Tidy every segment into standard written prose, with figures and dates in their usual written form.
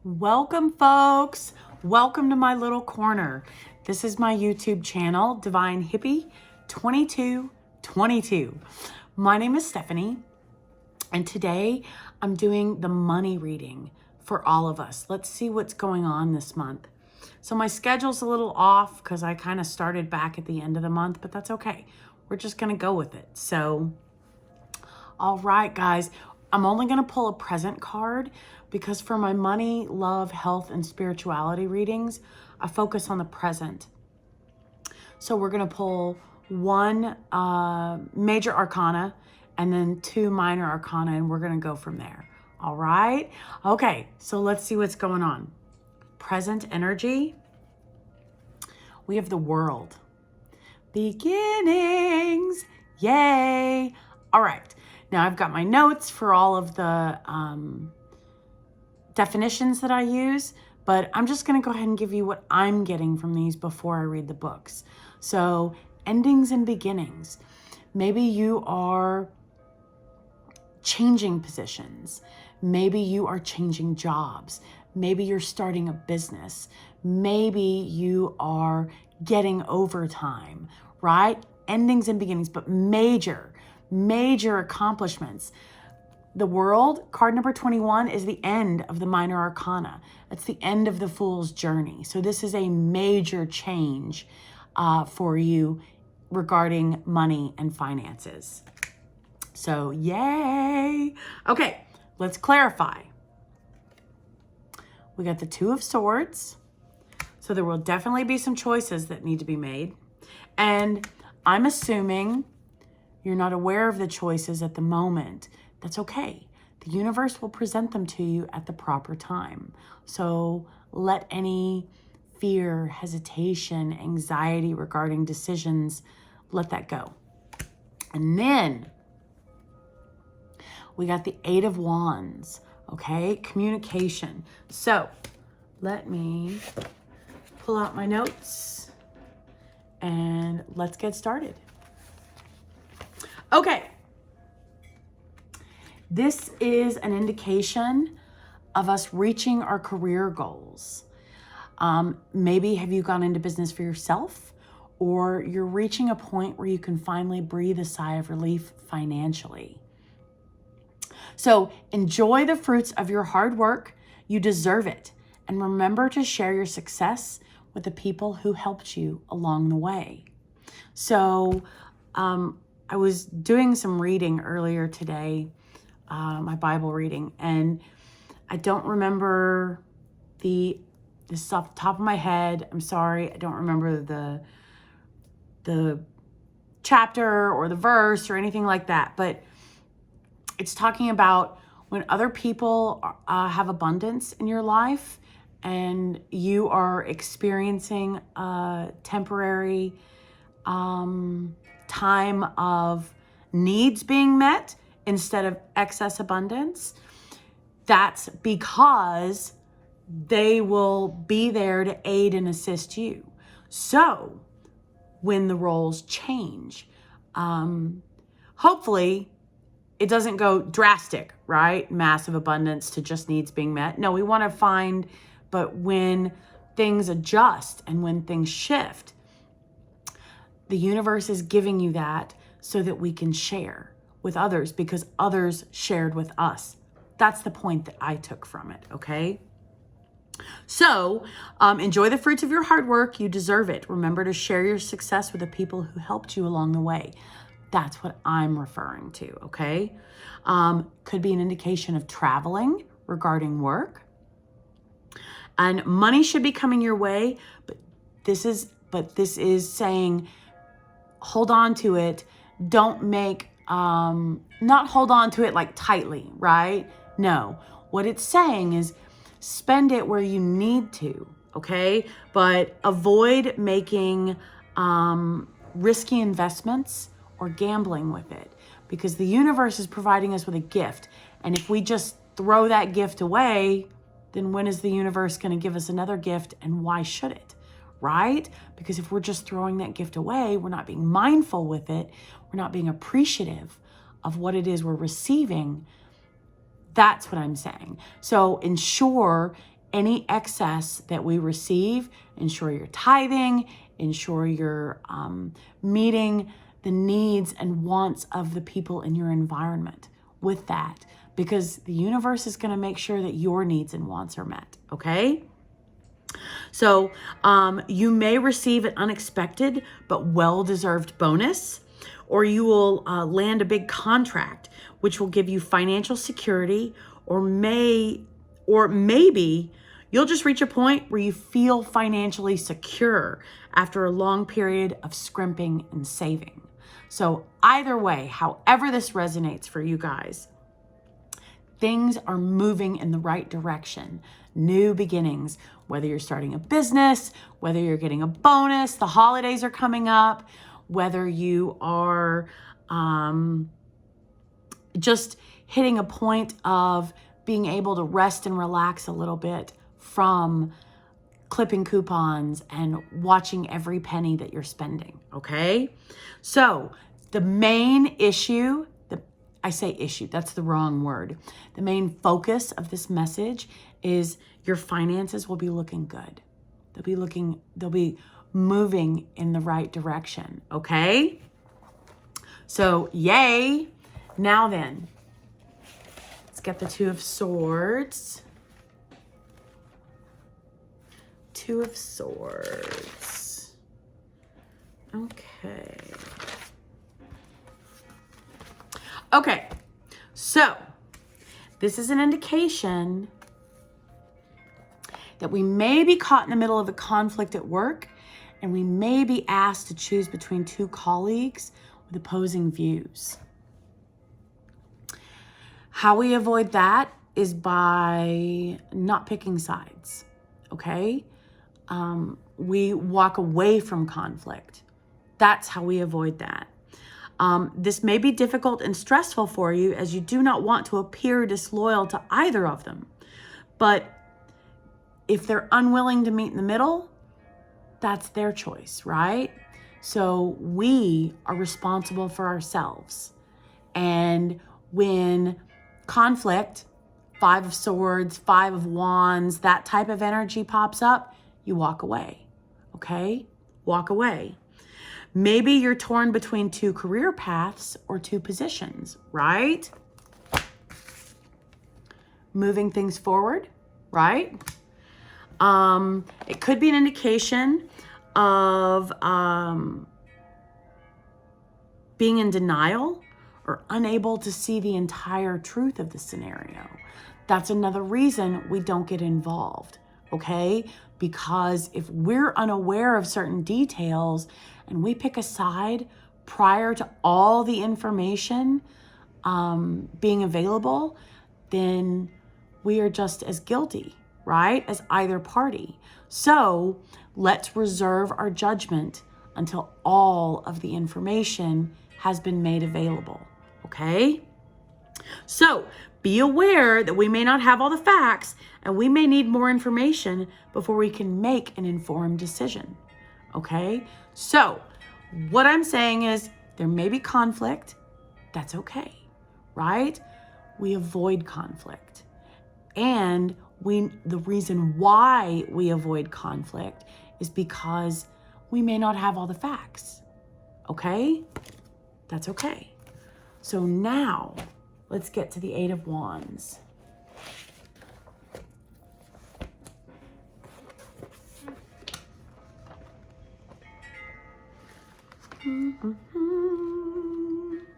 Welcome, folks. Welcome to my little corner. This is my YouTube channel, Divine Hippie 2222. My name is Stephanie, and today I'm doing the money reading for all of us. Let's see what's going on this month. So my schedule's a little off because I kind of started back at the end of the month, but that's okay. We're just going to go with it. So, all right, guys, I'm only going to pull a present card because for my money, love, health, and spirituality readings, I focus on the present. So we're going to pull one major arcana and then two minor arcana, and we're going to go from there. All right? Okay, so let's see what's going on. Present energy. We have the World. Beginnings. Yay. All right. Now I've got my notes for all of the definitions that I use, but I'm just going to go ahead and give you what I'm getting from these before I read the books. So, endings and beginnings. Maybe you are changing positions. Maybe you are changing jobs. Maybe you're starting a business. Maybe you are getting overtime, right? Endings and beginnings, but major accomplishments. The World, card number 21, is the end of the minor arcana. It's the end of the Fool's journey. So this is a major change for you regarding money and finances. So yay. Okay, let's clarify. We got the Two of Swords. So there will definitely be some choices that need to be made. And I'm assuming you're not aware of the choices at the moment. That's okay. The universe will present them to you at the proper time. So let any fear, hesitation, anxiety regarding decisions, let that go. And then we got the Eight of Wands, okay? Communication. So let me pull out my notes and let's get started. Okay. This is an indication of us reaching our career goals. Maybe have you gone into business for yourself, or you're reaching a point where you can finally breathe a sigh of relief financially. So enjoy the fruits of your hard work. You deserve it. And remember to share your success with the people who helped you along the way. So I was doing some reading earlier today, my Bible reading, and I don't remember this off the top of my head. I'm sorry, I don't remember the chapter or the verse or anything like that, but it's talking about when other people have abundance in your life and you are experiencing a temporary time of needs being met instead of excess abundance. That's because they will be there to aid and assist you. So when the roles change, hopefully it doesn't go drastic, right? Massive abundance to just needs being met. No, we want to find, but when things adjust and when things shift, the universe is giving you that so that we can share with others because others shared with us. That's the point that I took from it, okay? So enjoy the fruits of your hard work. You deserve it. Remember to share your success with the people who helped you along the way. That's what I'm referring to, okay? Could be an indication of traveling regarding work. And money should be coming your way, but this is saying hold on to it. Don't make, not hold on to it like tightly, right? No, what it's saying is spend it where you need to, okay? But avoid making risky investments or gambling with it because the universe is providing us with a gift. And if we just throw that gift away, then when is the universe going to give us another gift, and why should it? Right? Because if we're just throwing that gift away, we're not being mindful with it. We're not being appreciative of what it is we're receiving. That's what I'm saying. So ensure any excess that we receive, ensure you're tithing, ensure you're meeting the needs and wants of the people in your environment with that, because the universe is going to make sure that your needs and wants are met, okay? So you may receive an unexpected but well-deserved bonus, or you will land a big contract, which will give you financial security, or maybe you'll just reach a point where you feel financially secure after a long period of scrimping and saving. So either way, however this resonates for you guys, things are moving in the right direction. New beginnings, whether you're starting a business, whether you're getting a bonus, the holidays are coming up, whether you are just hitting a point of being able to rest and relax a little bit from clipping coupons and watching every penny that you're spending, okay? So the main issue, I say issue, that's the wrong word. The main focus of this message is your finances will be looking good. They'll be moving in the right direction, okay? So yay. Now then, let's get the Two of Swords. Two of Swords. Okay. Okay, so this is an indication that we may be caught in the middle of a conflict at work, and we may be asked to choose between two colleagues with opposing views. How we avoid that is by not picking sides, okay? We walk away from conflict. That's how we avoid that. This may be difficult and stressful for you, as you do not want to appear disloyal to either of them. But if they're unwilling to meet in the middle, that's their choice, right? So we are responsible for ourselves. And when conflict, Five of Swords, Five of Wands, that type of energy pops up, you walk away, okay? Walk away. Maybe you're torn between two career paths or two positions, right? Moving things forward, right? It could be an indication of being in denial or unable to see the entire truth of the scenario. That's another reason we don't get involved, okay? Because if we're unaware of certain details and we pick a side prior to all the information being available, then we are just as guilty, right, as either party. So let's reserve our judgment until all of the information has been made available, okay? So be aware that we may not have all the facts and we may need more information before we can make an informed decision, okay? So what I'm saying is there may be conflict. That's okay, right? We avoid conflict. And the reason why we avoid conflict is because we may not have all the facts, okay? That's okay. So now let's get to the Eight of Wands.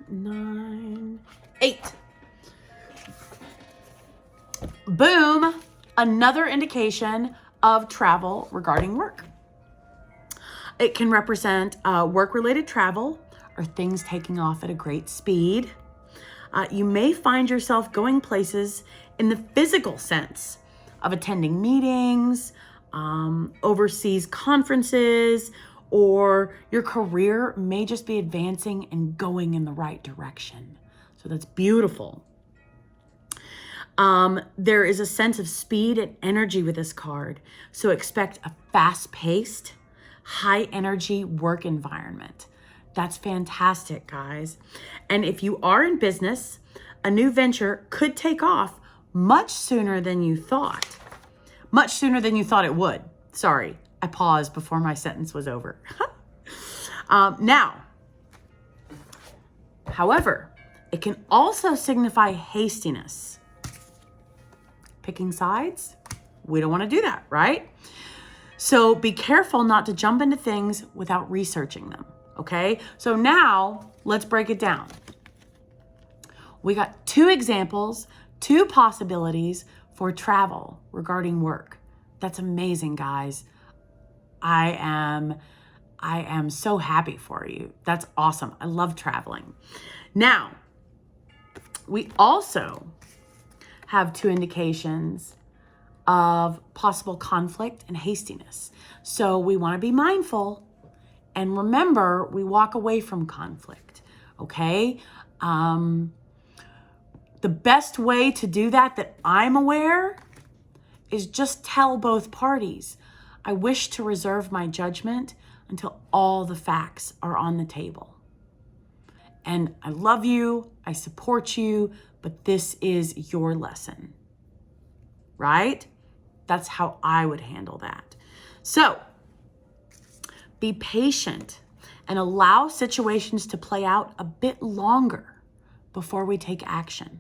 Nine, 8. Boom. Another indication of travel regarding work. It can represent work-related travel or things taking off at a great speed. You may find yourself going places in the physical sense of attending meetings, overseas conferences, or your career may just be advancing and going in the right direction. So that's beautiful. There is a sense of speed and energy with this card. So expect a fast-paced, high-energy work environment. That's fantastic, guys. And if you are in business, a new venture could take off much sooner than you thought. much sooner than you thought it would. Sorry, I paused before my sentence was over. Now, however, it can also signify hastiness. Picking sides, we don't want to do that, right? So be careful not to jump into things without researching them, okay? So now let's break it down. We got 2 examples, 2 possibilities for travel regarding work. That's amazing, guys. I am so happy for you. That's awesome. I love traveling. Now, we also have 2 indications of possible conflict and hastiness. So we want to be mindful and remember we walk away from conflict, okay? The best way to do that I'm aware is just tell both parties, I wish to reserve my judgment until all the facts are on the table. And I love you, I support you, but this is your lesson, right? That's how I would handle that. So be patient and allow situations to play out a bit longer before we take action.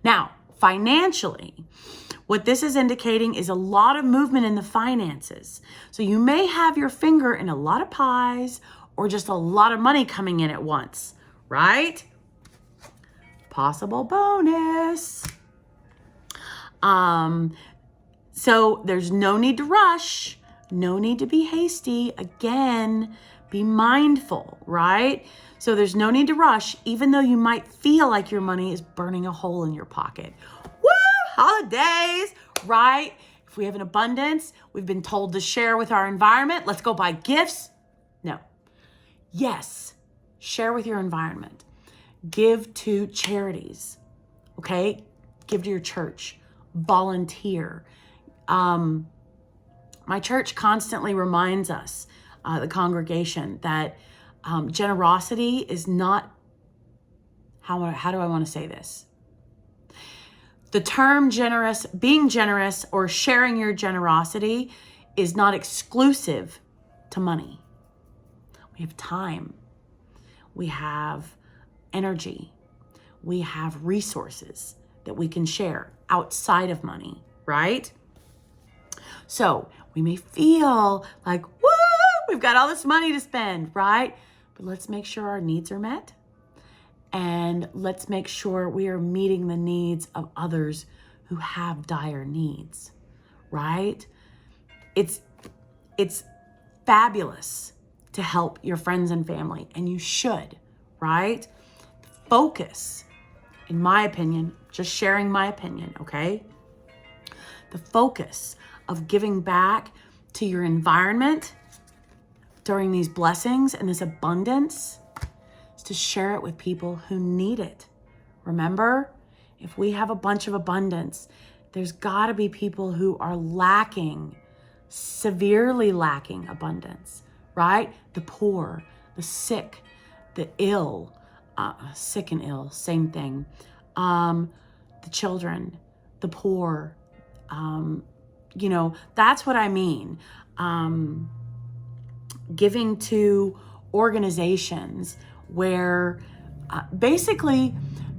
Now, financially, what this is indicating is a lot of movement in the finances. So you may have your finger in a lot of pies or just a lot of money coming in at once, right? Possible bonus. So there's no need to rush, no need to be hasty. Again, be mindful, right? So there's no need to rush, even though you might feel like your money is burning a hole in your pocket. Woo! Holidays, right? If we have an abundance, we've been told to share with our environment. Let's go buy gifts. No. Yes, share with your environment. Give to charities, okay? Give to your church. Volunteer. My church constantly reminds us, the congregation, that generosity is not, how do I want to say this? The term generous, being generous or sharing your generosity is not exclusive to money. We have time. We have energy. We have resources that we can share outside of money, right? So we may feel like, woo, we've got all this money to spend, right? But let's make sure our needs are met. And let's make sure we are meeting the needs of others who have dire needs, right? It's fabulous to help your friends and family, and you should, right? Focus, in my opinion, just sharing my opinion, okay? The focus of giving back to your environment during these blessings and this abundance is to share it with people who need it. Remember, if we have a bunch of abundance, there's got to be people who are lacking, severely lacking abundance, right? The poor, the sick, the ill, sick and ill, same thing. The children, the poor, that's what I mean. Giving to organizations where basically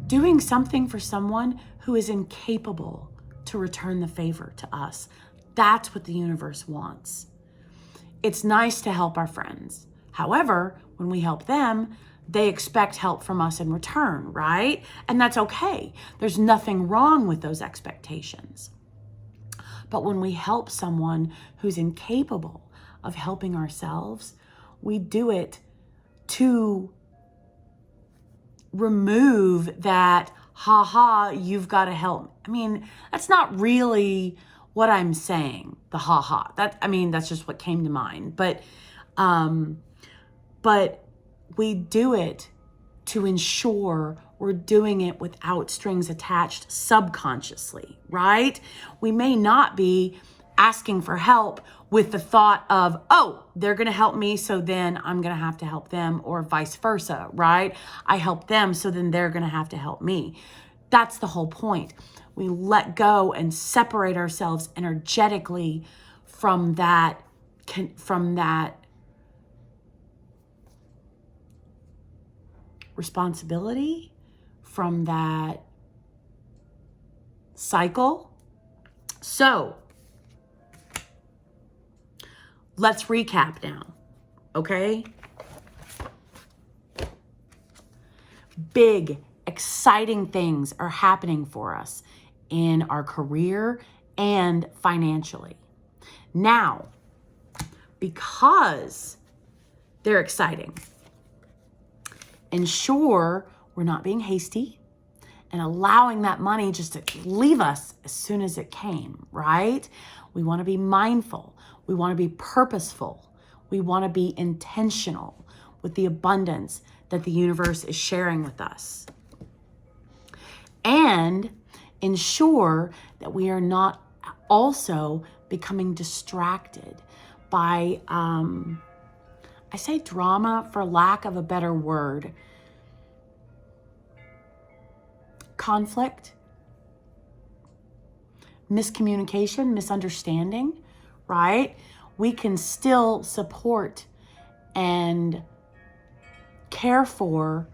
doing something for someone who is incapable to return the favor to us. That's what the universe wants. It's nice to help our friends. However, when we help them, they expect help from us in return, right? And that's okay. There's nothing wrong with those expectations. But when we help someone who's incapable of helping ourselves, we do it to remove that, you've got to help. I mean, that's not really what I'm saying, the that's just what came to mind. But we do it to ensure we're doing it without strings attached subconsciously, right? We may not be asking for help with the thought of, they're going to help me, so then I'm going to have to help them, or vice versa, right? I help them, so then they're going to have to help me. That's the whole point. We let go and separate ourselves energetically from that responsibility, from that cycle. So let's recap now, okay? Big, exciting things are happening for us in our career and financially. Now, because they're exciting, ensure we're not being hasty and allowing that money just to leave us as soon as it came, right? We want to be mindful. We want to be purposeful. We want to be intentional with the abundance that the universe is sharing with us. And ensure that we are not also becoming distracted by, I say drama for lack of a better word, conflict, miscommunication, misunderstanding, right? We can still support and care for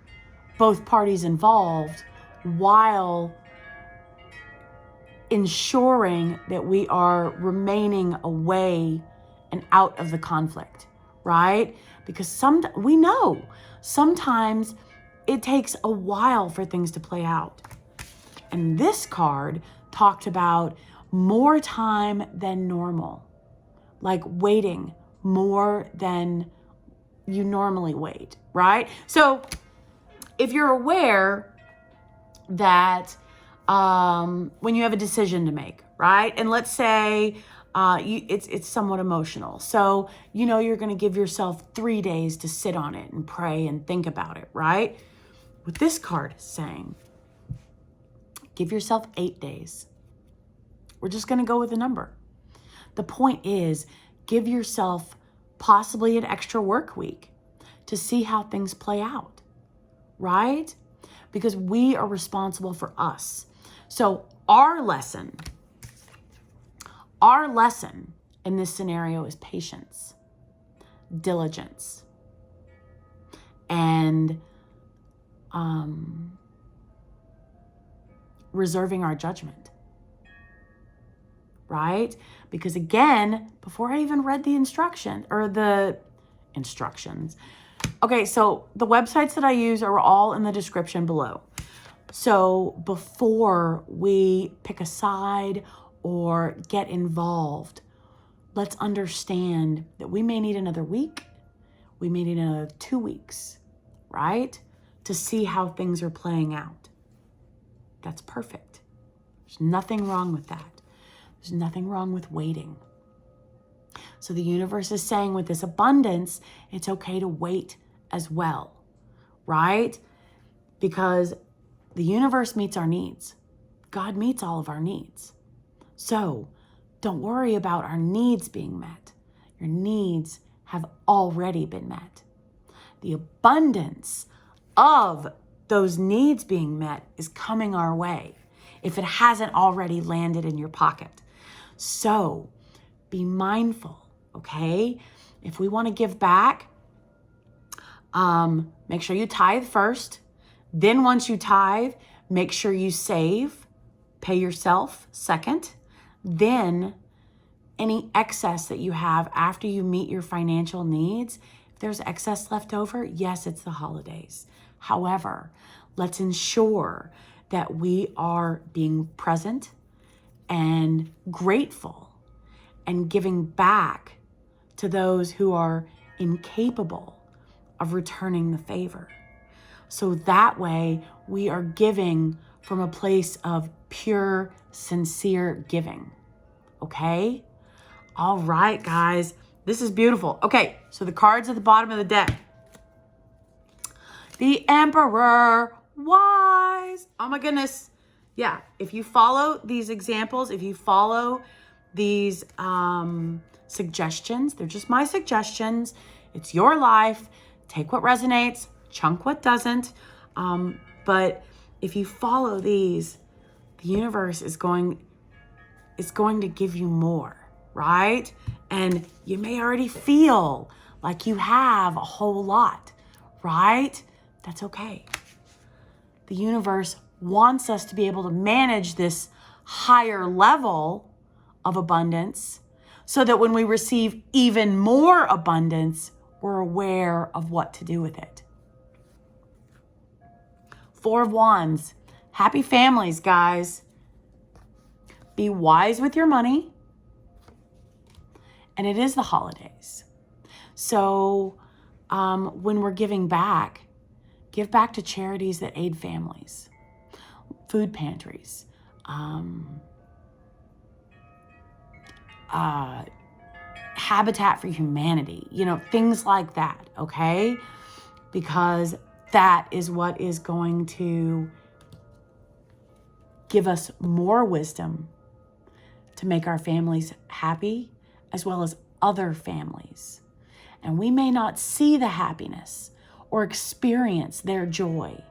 both parties involved while ensuring that we are remaining away and out of the conflict, right? Because we know sometimes it takes a while for things to play out. And this card talked about more time than normal, like waiting more than you normally wait, right? So if you're aware that when you have a decision to make, right? And let's say it's somewhat emotional. So, you're going to give yourself 3 days to sit on it and pray and think about it, right? With this card saying, give yourself 8 days. We're just going to go with a number. The point is, give yourself possibly an extra work week to see how things play out, right? Because we are responsible for us. So our lesson in this scenario is patience, diligence, and reserving our judgment, right? Because again, before I even read the instructions, okay, so the websites that I use are all in the description below. So before we pick a side or get involved, let's understand that we may need another week, we may need another 2 weeks, right? To see how things are playing out. That's perfect. There's nothing wrong with that. There's nothing wrong with waiting. So the universe is saying with this abundance, it's okay to wait as well, right? Because the universe meets our needs. God meets all of our needs. So don't worry about our needs being met. Your needs have already been met. The abundance of those needs being met is coming our way if it hasn't already landed in your pocket. So be mindful, okay? If we want to give back, make sure you tithe first. Then once you tithe, make sure you save, pay yourself second. Then any excess that you have after you meet your financial needs, if there's excess left over, yes, it's the holidays. However, let's ensure that we are being present and grateful and giving back to those who are incapable of returning the favor. So that way we are giving from a place of pure, sincere giving. Okay? All right, guys. This is beautiful. Okay, so the cards at the bottom of the deck. The Emperor, wise. Oh my goodness. Yeah, if you follow these examples, if you follow these suggestions, they're just my suggestions. It's your life. Take what resonates, chunk what doesn't. But if you follow these, the universe is going to give you more, right? And you may already feel like you have a whole lot, right? That's okay. The universe wants us to be able to manage this higher level of abundance so that when we receive even more abundance, we're aware of what to do with it. Four of Wands. Happy families, guys. Be wise with your money. And it is the holidays. So when we're giving back, give back to charities that aid families, food pantries, Habitat for Humanity, things like that, okay? Because that is what is going to give us more wisdom to make our families happy, as well as other families. And we may not see the happiness or experience their joy,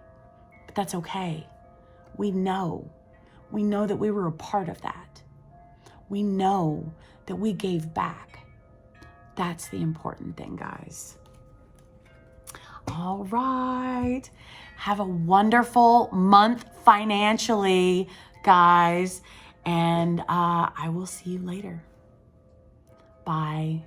but that's okay. We know that we were a part of that. We know that we gave back. That's the important thing, guys. All right. Have a wonderful month financially, guys. And I will see you later. Bye.